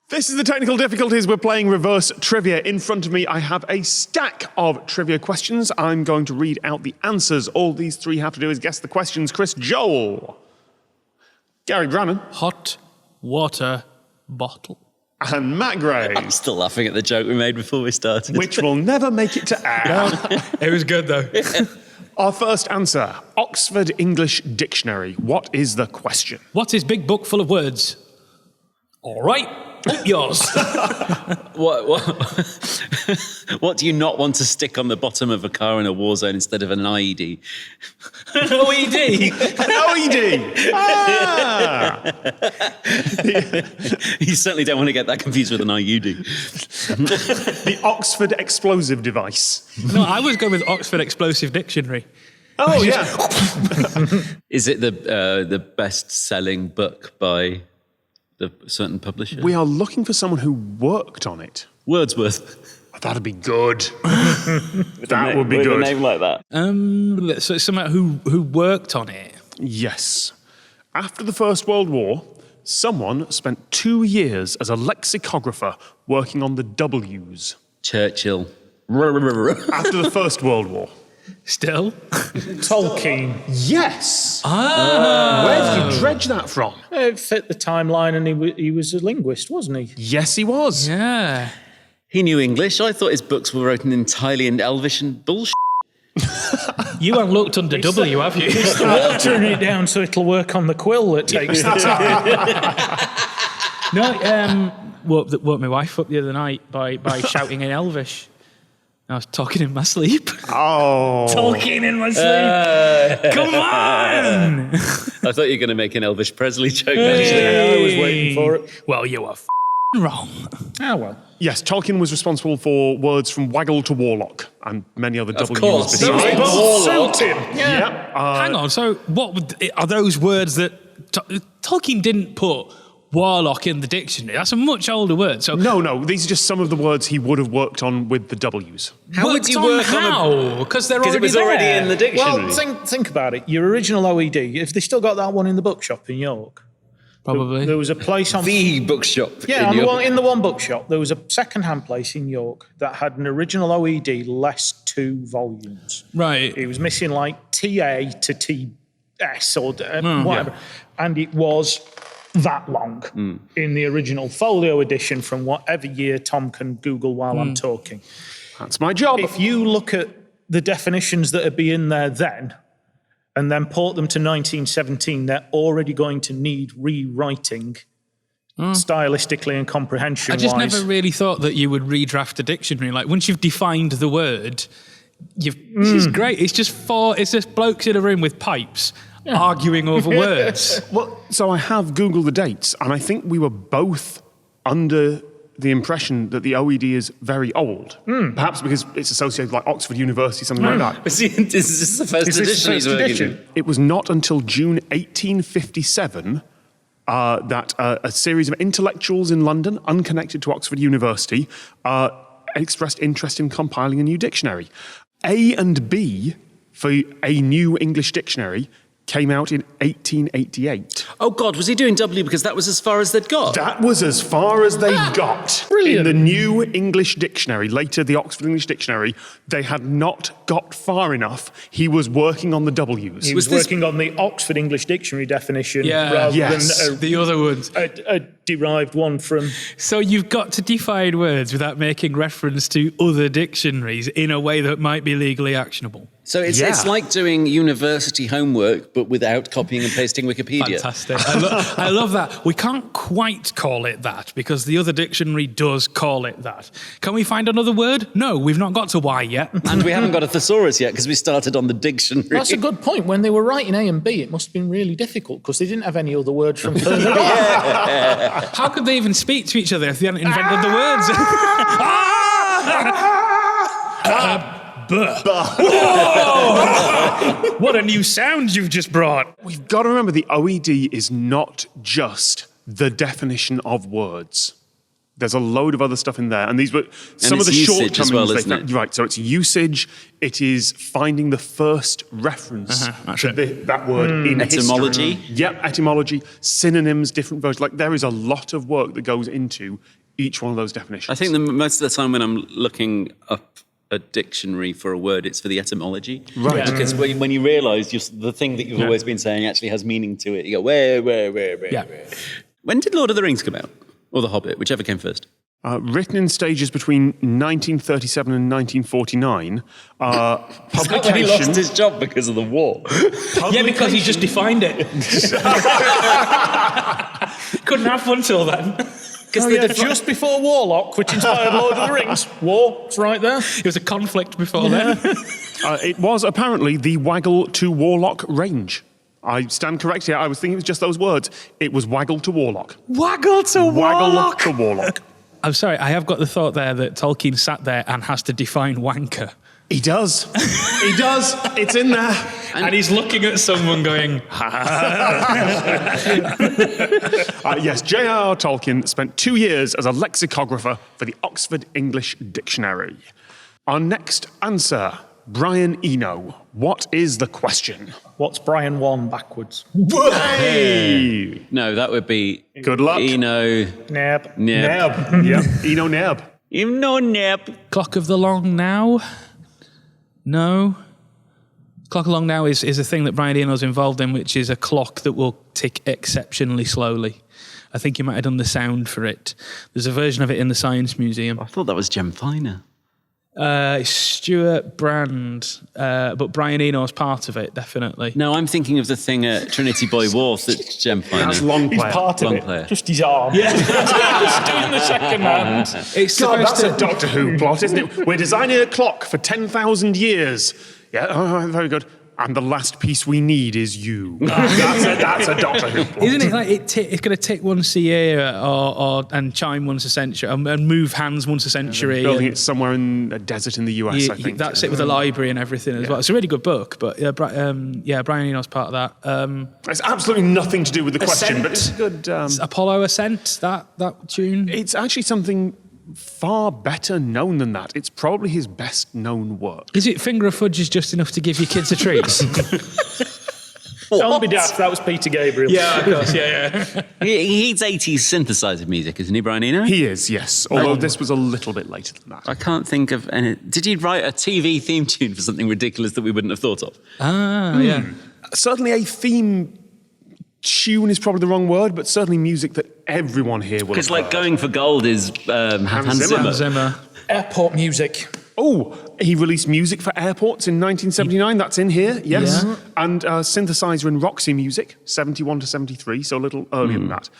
This is the technical difficulties. We're playing reverse trivia. In front of me, I have a stack of trivia questions. I'm going to read out the answers. All these three have to do is guess the questions. Chris Joel. Gary Brannan. Hot water bottle. And Matt Gray. I'm still laughing at the joke we made before we started. Which will never make it to air. It was good, though. Our first answer, Oxford English Dictionary. What is the question? What is big book full of words? All right, up yours. What do you not want to stick on the bottom of a car in a war zone instead of an IED? An OED. An OED! Ah! You certainly don't want to get that confused with an IUD. The Oxford Explosive Device. No, I was going with Oxford Explosive Dictionary. Oh, yeah. Is it the best-selling book by the certain publisher? We are looking for someone who worked on it. Wordsworth. That'd be good. That would be good. With a name like that. So it's someone who worked on it. Yes. After the First World War, someone spent 2 years as a lexicographer working on the W's. Churchill. After the First World War. Still? Tolkien. Yes. Ah. Where did you dredge that from? It fit the timeline, and he was a linguist, wasn't he? Yes, he was. Yeah. He knew English. I thought his books were written entirely in Elvish and bullshit. You haven't looked under W, have you? It's the watering it down so it'll work on the quill that takes the time. No, woke my wife up the other night by shouting in Elvish. I was talking in my sleep. Oh. Talking in my sleep. Come on! I thought you were going to make an Elvis Presley joke. Yeah, I was waiting for it. Well, you were wrong. Ah, well. Yes, Tolkien was responsible for words from waggle to warlock and many other W's. course. besides. Those both suit him. Yep. Hang on, so are those words that Tolkien didn't put warlock in the dictionary? That's a much older word. So No, these are just some of the words he would have worked on with the W's. How would you work on how? Because they're Because already it was already there. in the dictionary. Well, think about it. Your original OED, if they still got that one in the bookshop in York. Probably. There was a place on... the bookshop. Yeah, in the one bookshop, there was a second-hand place in York that had an original OED less 2 volumes. Right. It was missing like TA to TS or whatever. Yeah. And it was that long in the original folio edition from whatever year Tom can Google while I'm talking. That's my job. If you look at the definitions that would be in there then and then port them to 1917, they're already going to need rewriting stylistically and comprehension-wise. I just never really thought that you would redraft a dictionary. Like, once you've defined the word, this is great. It's just blokes in a room with pipes arguing over words. Well, so I have Googled the dates, and I think we were both under the impression that the OED is very old. Perhaps because it's associated with like Oxford University, something like that. Is this the first edition he's working in? It was not until June 1857 that a series of intellectuals in London, unconnected to Oxford University, expressed interest in compiling a new dictionary. A and B for a new English dictionary came out in 1888. Oh, God, was he doing W because that was as far as they'd got? That was as far as they got. Brilliant. In the new English dictionary, later the Oxford English Dictionary, they had not got far enough. He was working on the W's. He was working on the Oxford English Dictionary definition rather than the other ones. a derived one from... So you've got to define words without making reference to other dictionaries in a way that might be legally actionable. So it's like doing university homework, but without copying and pasting Wikipedia. Fantastic. I love that. We can't quite call it that because the other dictionary does call it that. Can we find another word? No, we've not got to Y yet. And we haven't got a thesaurus yet because we started on the dictionary. That's a good point. When they were writing A and B, it must have been really difficult because they didn't have any other words from further on. How could they even speak to each other if they hadn't invented the words? Whoa! What a new sound you've just brought. We've got to remember the OED is not just the definition of words. There's a load of other stuff in there. And these were some of the it's usage shortcomings. as well, isn't it? Right, so it's usage. It is finding the first reference to that word in Etymology? history. Yep, etymology, synonyms, different versions. Like, there is a lot of work that goes into each one of those definitions. I think most of the time when I'm looking up a dictionary for a word, it's for the etymology. Right. Yeah. Because when you realise the thing that you've always been saying actually has meaning to it, you go, where? Yeah. When did Lord of the Rings come out? Or The Hobbit, whichever came first? Written in stages between 1937 and 1949. When he Publication. lost his job because of the war. Yeah, because he just defined it. Couldn't have one till then. Just before Warlock, which inspired Lord of the Rings. War, it's right there. It was a conflict before then. It was apparently the waggle to warlock range. I stand corrected. I was thinking it was just those words. It was waggle to warlock. Waggle to Waggle warlock. to warlock. I'm sorry, I have got the thought there that Tolkien sat there and has to define wanker. He does. He does. It's in there. And he's looking at someone going, Yes, J.R.R. Tolkien spent 2 years as a lexicographer for the Oxford English Dictionary. Our next answer, Brian Eno. What is the question? What's Brian 1 backwards? Hey! No, that would be... Good luck. Eno... Neb. Neb. Yep. Eno Neb. Eno Neb. Clock of the Long Now? No. Clock of the Long Now is a thing that Brian Eno's involved in, which is a clock that will tick exceptionally slowly. I think you might have done the sound for it. There's a version of it in the Science Museum. I thought that was Gem Finer. Stuart Brand, but Brian Eno's part of it, definitely. No, I'm thinking of the thing at Trinity Boy Wharf that's Gem Finer. That's long He's player. part of Long it. player. Just his arm. Yeah. Just doing the second hand. It's God, supposed that's to... a Doctor Who plot, isn't it? We're designing a clock for 10,000 years. Yeah, very good. And the last piece we need is you. That's a Doctor Who plot. Isn't it like it's going to tick once a year and chime once a century and move hands once a century? Building and it somewhere in a desert in the US, I think. That's it with the library and everything as well. It's a really good book, but Brian Eno's part of that. It's absolutely nothing to do with the question, but it's a good... Apollo Ascent, that tune. it's actually something far better known than that. It's probably his best known work. Is it Finger of Fudge is just enough to give your kids a treat? Don't be daft, that was Peter Gabriel. Yeah, of course, yeah. He's 80s synthesizer music, isn't he, Brian Eno? He is, yes. Although this was a little bit later than that. I can't think of any... Did he write a TV theme tune for something ridiculous that we wouldn't have thought of? Yeah. Certainly a theme tune is probably the wrong word, but certainly music that everyone here will Because have like heard. Going for Gold is Hans Zimmer. Zimmer. Airport music. Oh, he released music for airports in 1979. That's in here, yes. Yeah. And synthesizer in Roxy Music, 71 to 73, so a little earlier than that.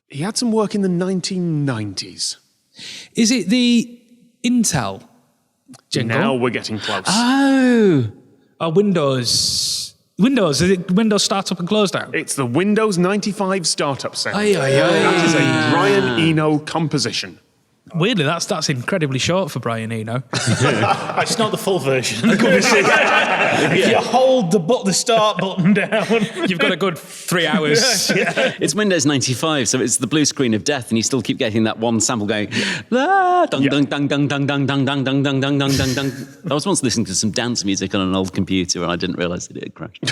He had some work in the 1990s. Is it the Intel jingle? Now we're getting close. Oh, Windows. Is it Windows startup and close down? It's the Windows 95 startup sound. Aye. That is a Brian Eno composition. Weirdly, that's incredibly short for Brian Eno. It's not the full version. If you hold the start button down. You've got a good 3 hours. It's Windows 95, so it's the blue screen of death, and you still keep getting that one sample going, "La, dung, dung, dung, dung, dung, dung, dung, dung, dung, dung, dung, dung, dung." I was once listening to some dance music on an old computer, and I didn't realise that it had crashed.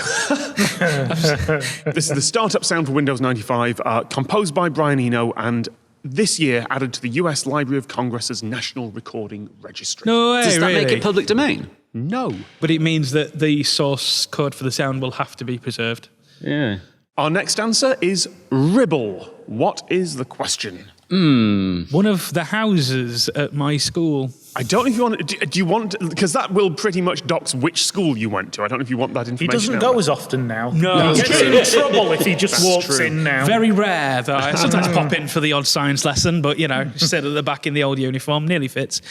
This is the startup sound for Windows 95, composed by Brian Eno and this year added to the US Library of Congress's National Recording Registry. No way, Does that really? make it public domain? No. But it means that the source code for the sound will have to be preserved. Yeah. Our next answer is Ribble. What is the question? One of the houses at my school. I don't know if you want... Do you want... Because that will pretty much dox which school you went to. I don't know if you want that He information. doesn't go as often now. No. He gets in trouble if he just That's walks true. in now. Very rare, though. I sometimes pop in for the odd science lesson, but, just sit at the back in the old uniform. Nearly fits.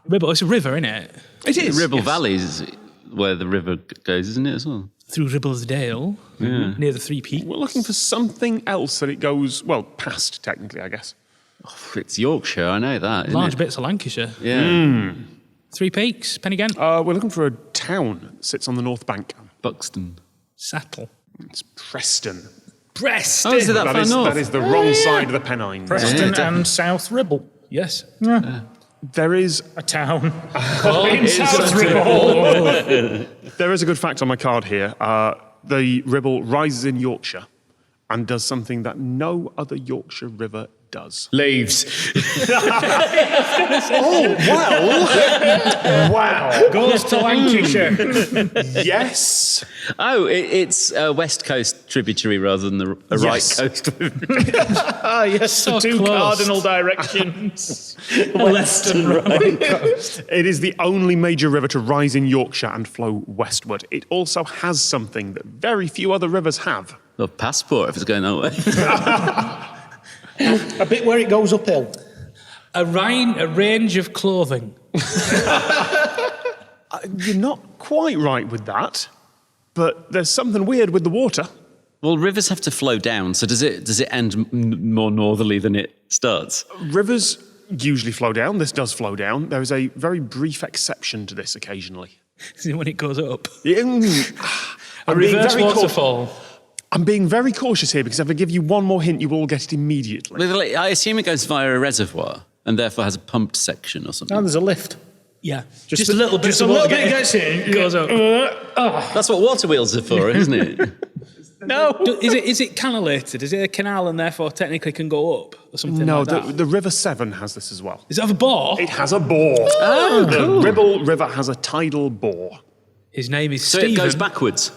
Ribble, it's a river, isn't it? It is. Ribble yes. Valley is where the river goes, isn't it, as well? Through Ribblesdale, near the Three Peaks. We're looking for something else that it goes, well, past, technically, I guess. It's Yorkshire, I know that. Isn't Large it? bits of Lancashire. Yeah. Three Peaks, Pennygent, We're looking for a town that sits on the North Bank. Buxton. Sattle. It's Preston. Preston. Oh, is it that far north? That is the wrong side of the Pennines. Preston Yeah. and South Ribble. Yes. There is A town. In South Ribble. There is a good fact on my card here. The Ribble rises in Yorkshire and does something that no other Yorkshire river does. Leaves. Wow. Goes to Lancashire. Yes. Oh, it's a West Coast tributary rather than a right Yes. coast. Ah, yes, So the two close. cardinal directions. West and right. It is the only major river to rise in Yorkshire and flow westward. It also has something that very few other rivers have. A passport if it's going that way. A bit where it goes uphill. A range of clothing. You're not quite right with that, but there's something weird with the water. Well, rivers have to flow down, so does it end more northerly than it starts? Rivers usually flow down. This does flow down. There is a very brief exception to this occasionally. Is it when it goes up? A I'm being reverse very waterfall. I'm being very cautious here because if I give you one more hint, you will all get it immediately. I assume it goes via a reservoir and therefore has a pumped section or something. Oh, there's a lift. Yeah. Just a little bit. Just a little bit gets in. Goes up. That's what water wheels are for, isn't it? No. Is it canalated? Is it a canal and therefore technically can go up or something No, like that? the River Severn has this as well. Does it have a bore? It has a bore. Oh, The Ribble River has a tidal bore. His name is so Stephen. it goes backwards.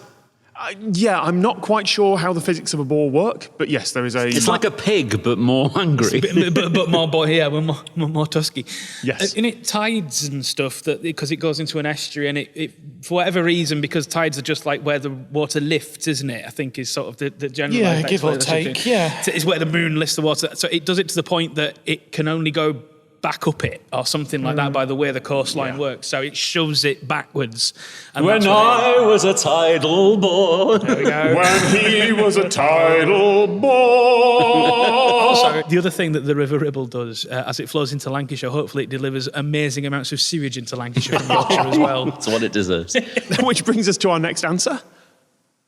Yeah, I'm not quite sure how the physics of a bore work, but yes, there is a... It's like a pig, but more hungry. but more boy, yeah, more tusky. Yes. And it tides and stuff that because it goes into an estuary and it for whatever reason because tides are just like where the water lifts, isn't it? I think is sort of the general. Yeah, give or take, yeah. It's where the moon lifts the water, so it does it to the point that it can only go back up it or something like that by the way the coastline works. So it shoves it backwards. And When that's what I was a tidal bore. There we go. When he was a tidal bore. So the other thing that the River Ribble does, as it flows into Lancashire, hopefully it delivers amazing amounts of sewage into Lancashire from Yorkshire as well. That's what it deserves. Which brings us to our next answer.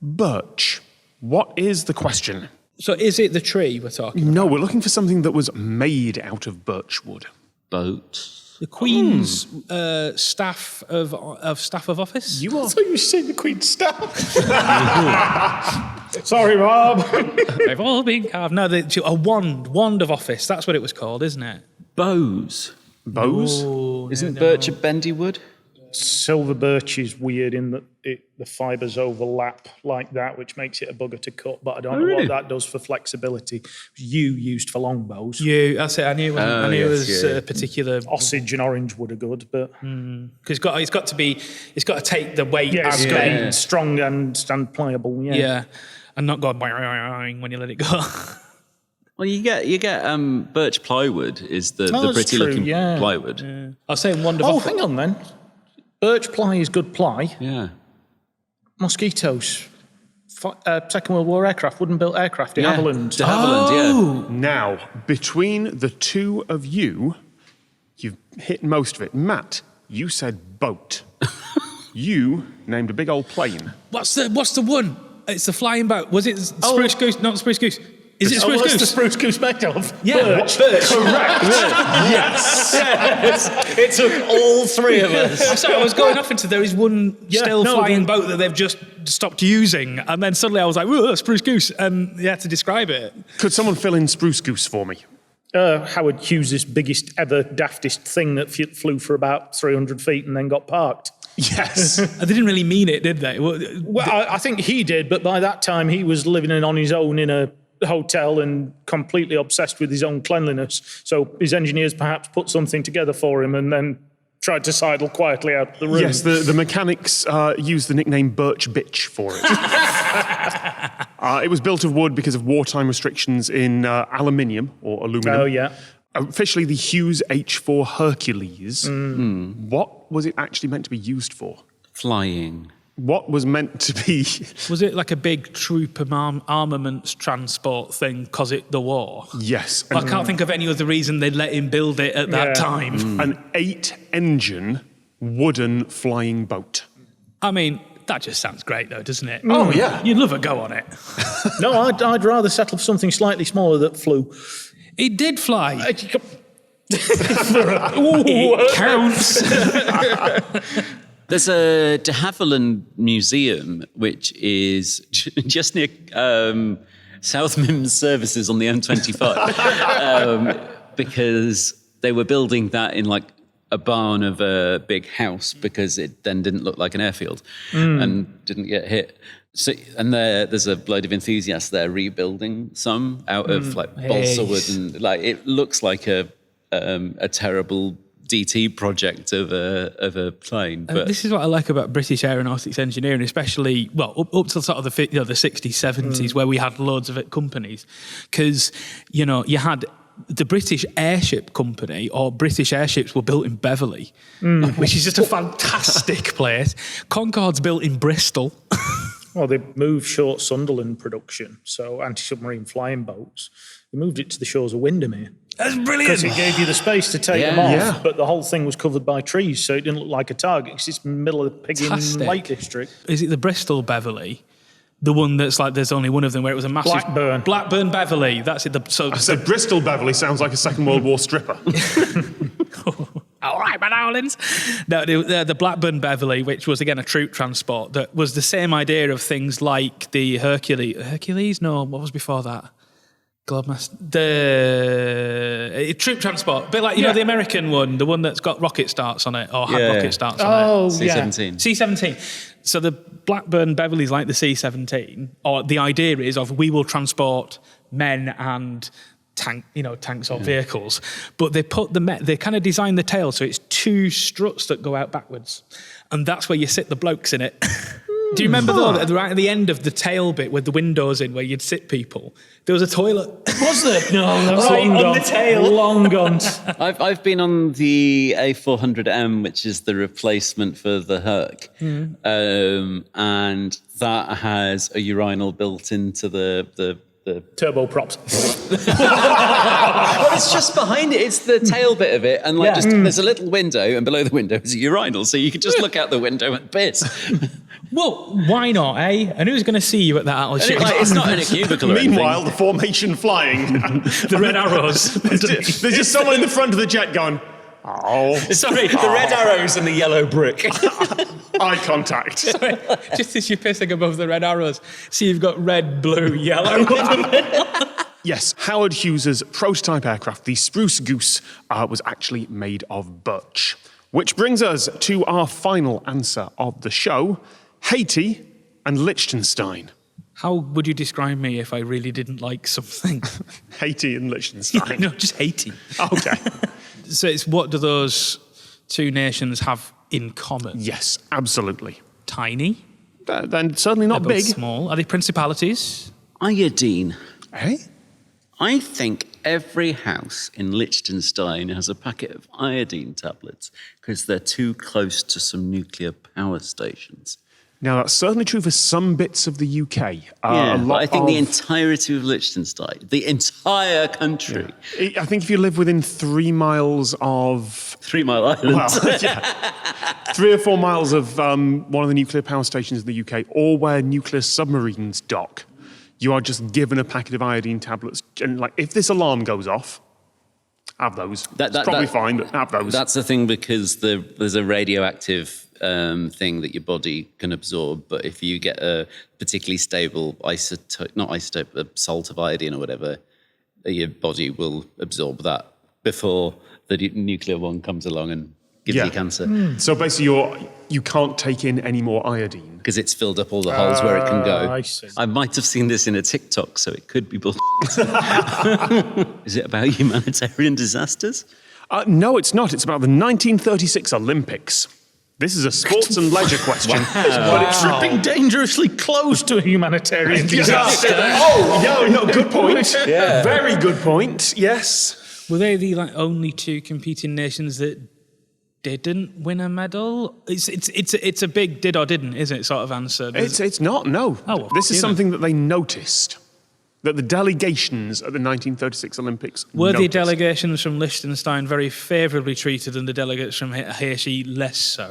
Birch. What is the question? So is it the tree we're talking? No, we're looking for something that was made out of birch wood. Boat. The Queen's staff of office? You are... I thought you were saying the Queen's staff. Sorry, Rob. They've all been carved. No, a wand of office. That's what it was called, isn't it? Bows. Bows? Isn't birch a bendy wood? Silver birch is weird in that the fibres overlap like that, which makes it a bugger to cut. But I don't know really? what that does for flexibility. Yew used for long bows. That's it. I knew it was yeah. a particular Osage and orange wood are good, but because it's got to take the weight. yeah, it's and got to the- be strong and pliable. Yeah. yeah, and not go boing when you let it go. Well, you get birch plywood is the that's pretty true, looking yeah. plywood. I was saying wand of Oh, office. hang on then. Birch ply is good ply. Yeah. Mosquitoes. Second World War aircraft, wooden-built aircraft in Haviland. De Havilland, yeah. Now, between the two of you, you've hit most of it. Matt, you said boat. You named a big old plane. What's the one? It's the flying boat. Was it spruce goose? Not spruce goose. Is it spruce what's the goose? spruce goose made of? Yeah, Birch. Correct. Yes. It took all three of us. So I was going off into there is one still no, flying the- boat that they've just stopped using, and then suddenly I was like, "Whoa, spruce goose!" And you had to describe it. Could someone fill in spruce goose for me? Howard Hughes' biggest ever daftest thing that flew for about 300 feet and then got parked. Yes. They didn't really mean it, did they? Well, I think he did, but by that time he was living on his own in a hotel and completely obsessed with his own cleanliness. So his engineers perhaps put something together for him and then tried to sidle quietly out the room. Yes, the mechanics used the nickname Birch Bitch for it. It was built of wood because of wartime restrictions in aluminium or aluminum. Oh, yeah. Officially the Hughes H4 Hercules. What was it actually meant to be used for? Flying. What was meant to be... Was it like a big troop armaments transport thing because the war? Yes. I can't think of any other reason they'd let him build it at that time. An 8-engine wooden flying boat. I mean, That just sounds great, though, doesn't it? Oh, yeah. You'd love a go on it. No, I'd rather settle for something slightly smaller that flew. It did fly. It Counts. There's a de Havilland Museum, which is just near South Mims Services on the M25, because they were building that in like a barn of a big house because it then didn't look like an airfield and didn't get hit. So, and there's a load of enthusiasts there rebuilding some out of like balsa wood, and like it looks like a terrible DT project of a plane. But this is what I like about British aeronautics engineering, especially up to sort of the 60s, 70s, where we had loads of companies, because you had the British Airship Company, or British airships, were built in Beverley, which is just a fantastic place. Concorde's built in Bristol. Well, they moved short Sunderland production, so anti-submarine flying boats. They moved it to the shores of Windermere. That's brilliant. Because it gave you the space to take them off, Yeah. but the whole thing was covered by trees, so it didn't look like a target, because it's in the middle of the Piggin Fantastic. Lake District. Is it the Bristol Beverley? The one that's like there's only one of them where it was a massive... Blackburn Beverley. That's it. I said Bristol Beverley sounds like a Second World War stripper. All right, my darlings. No, the Blackburn Beverley, which was again a troop transport, that was the same idea of things like the Hercules? No, what was before that? Globemaster. The troop transport, a bit like the American one, the one that's got rocket starts on it, or had rocket starts on it. Oh, C-17. C-17. So the Blackburn Beverley's like the C-17, or the idea is of we will transport men and tanks or vehicles, but they kind of designed the tail so it's two struts that go out backwards, and that's where you sit the blokes in it. Do you remember though, right at the end of the tail bit with the windows in where you'd sit people, there was a toilet? Was there? No, they're Right long on gone. the tail. Long gone. I've been on the A400M, which is the replacement for the Herc, and that has a urinal built into the Turboprops. Well, it's just behind it. It's the tail bit of it, and there's a little window, and below the window is a urinal, so you can just look out the window and piss. Well, why not, eh? And who's going to see you at that altitude? It's not in a cubicle or Meanwhile, anything. the formation flying. The red arrows. There's just someone in the front of the jet going, oh. Sorry, the red arrows and the yellow brick. Eye contact. Just as you're pissing above the red arrows, see you've got red, blue, yellow. Yes, Howard Hughes's prototype aircraft, the Spruce Goose, was actually made of birch. Which brings us to our final answer of the show, Haiti and Liechtenstein. How would you describe me if I really didn't like something? Haiti and Liechtenstein. No, just Haiti. Okay. So it's what do those two nations have in common? Yes, absolutely. Tiny? Then certainly not They're both big. small. Are they principalities? Iodine. Eh? I think every house in Liechtenstein has a packet of iodine tablets because they're too close to some nuclear power stations. Now, that's certainly true for some bits of the UK. But I think the entirety of Liechtenstein, the entire country, I think if you live within 3 miles of... 3 Mile Island. Well, yeah. 3 or 4 miles of one of the nuclear power stations in the UK, or where nuclear submarines dock, you are just given a packet of iodine tablets. And like, if this alarm goes off, have those. It's probably fine, but have those. That's the thing, because there's a radioactive thing that your body can absorb, but if you get a particularly stable salt of iodine or whatever, your body will absorb that before the nuclear one comes along and gives you cancer. So basically, you can't take in any more iodine. Because it's filled up all the holes where it can go. I see. I might have seen this in a TikTok, so it could be bullshit. Is it about humanitarian disasters? No, it's not. It's about the 1936 Olympics. This is a sports and leisure question. But it's tripping dangerously close to a humanitarian disaster. Oh, no, good point. Yeah. Very good point, yes. Were they the only two competing nations that didn't win a medal? It's a big did or didn't, isn't it, sort of answer? It's not, no. Oh, well, this is something that they noticed. that the delegations at the 1936 Olympics Were the noticed. delegations from Liechtenstein very favourably treated and the delegates from Haiti less so?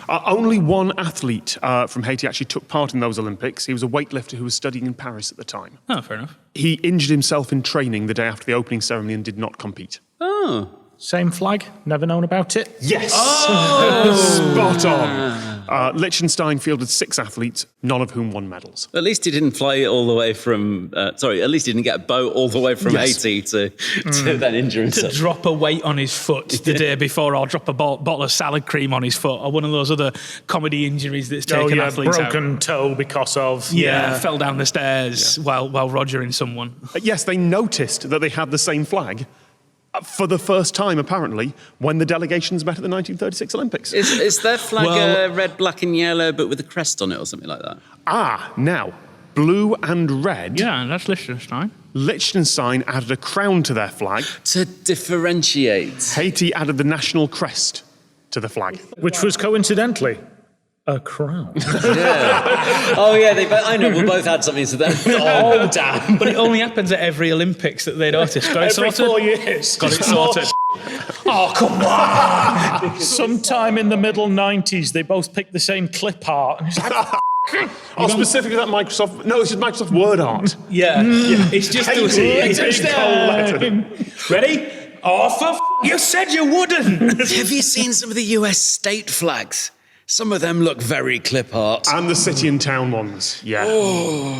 Only one athlete from Haiti actually took part in those Olympics. He was a weightlifter who was studying in Paris at the time. Oh, fair enough. He injured himself in training the day after the opening ceremony and did not compete. Oh. Same flag, never known about it. Yes! Spot on! Liechtenstein fielded 6 athletes, none of whom won medals. At least he didn't fly all the way from, at least he didn't get a boat all the way from Yes. Haiti to then injure To himself. drop a weight on his foot the day before, or drop a bottle of salad cream on his foot, or one of those other comedy injuries that's taken athletes broken toe because of... out. Fell down the stairs while rogering someone. Yes, they noticed that they had the same flag for the first time, apparently, when the delegations met at the 1936 Olympics. Is their flag Well- red, black and yellow but with a crest on it or something like that? Now, blue and red. Yeah, that's Liechtenstein. Liechtenstein added a crown to their flag. To differentiate. Haiti added the national crest to the flag. Which was coincidentally a crown. Oh yeah, I know, we both had something to that. Oh damn. But it only happens at every Olympics that they notice. Got it Every sorted? 4 years. Got it sorted. Oh, come on! Sometime in the middle 90s, they both picked the same clip art. And it's like, Specifically that Microsoft... No, it's just Microsoft Word art. Yeah. It's just Haiti in big gold letter. Ready? Oh, you said you wouldn't! Have you seen some of the US state flags? Some of them look very clip art. And the city and town ones, yeah.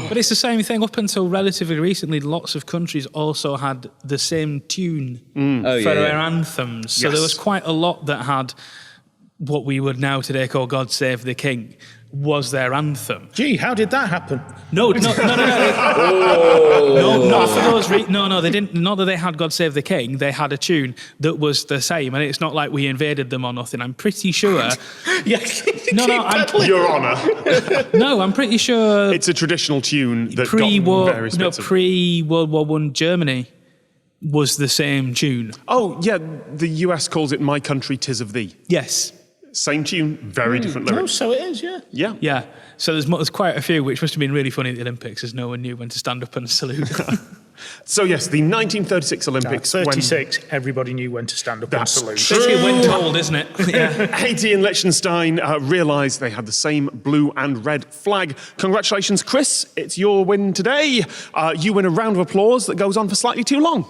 But it's the same thing. Up until relatively recently, lots of countries also had the same tune Oh, for yeah, their yeah. anthems. So Yes. there was quite a lot that had what we would now today call God Save the King was their anthem. gee, how did that happen? No. No, not for those no, they didn't. Not that they had God Save the King. They had a tune that was the same, and it's not like we invaded them or nothing. I'm pretty sure. Your Honour. No, I'm pretty sure. It's a traditional tune that got Pre-war, various no, bits of... pre-World War I Germany was the same tune. Oh, yeah, the US calls it My Country, 'Tis of Thee. Yes. Same tune, very different Oh, lyrics. so it is, yeah. Yeah. Yeah. So there's quite a few, which must have been really funny at the Olympics, as no one knew when to stand up and salute. So, yes, the 1936 Olympics... when 36, everybody knew when to stand up and That's salute. true. Especially when told, isn't it? Yeah. Haiti and Liechtenstein realised they had the same blue and red flag. Congratulations, Chris. It's your win today. You win a round of applause that goes on for slightly too long.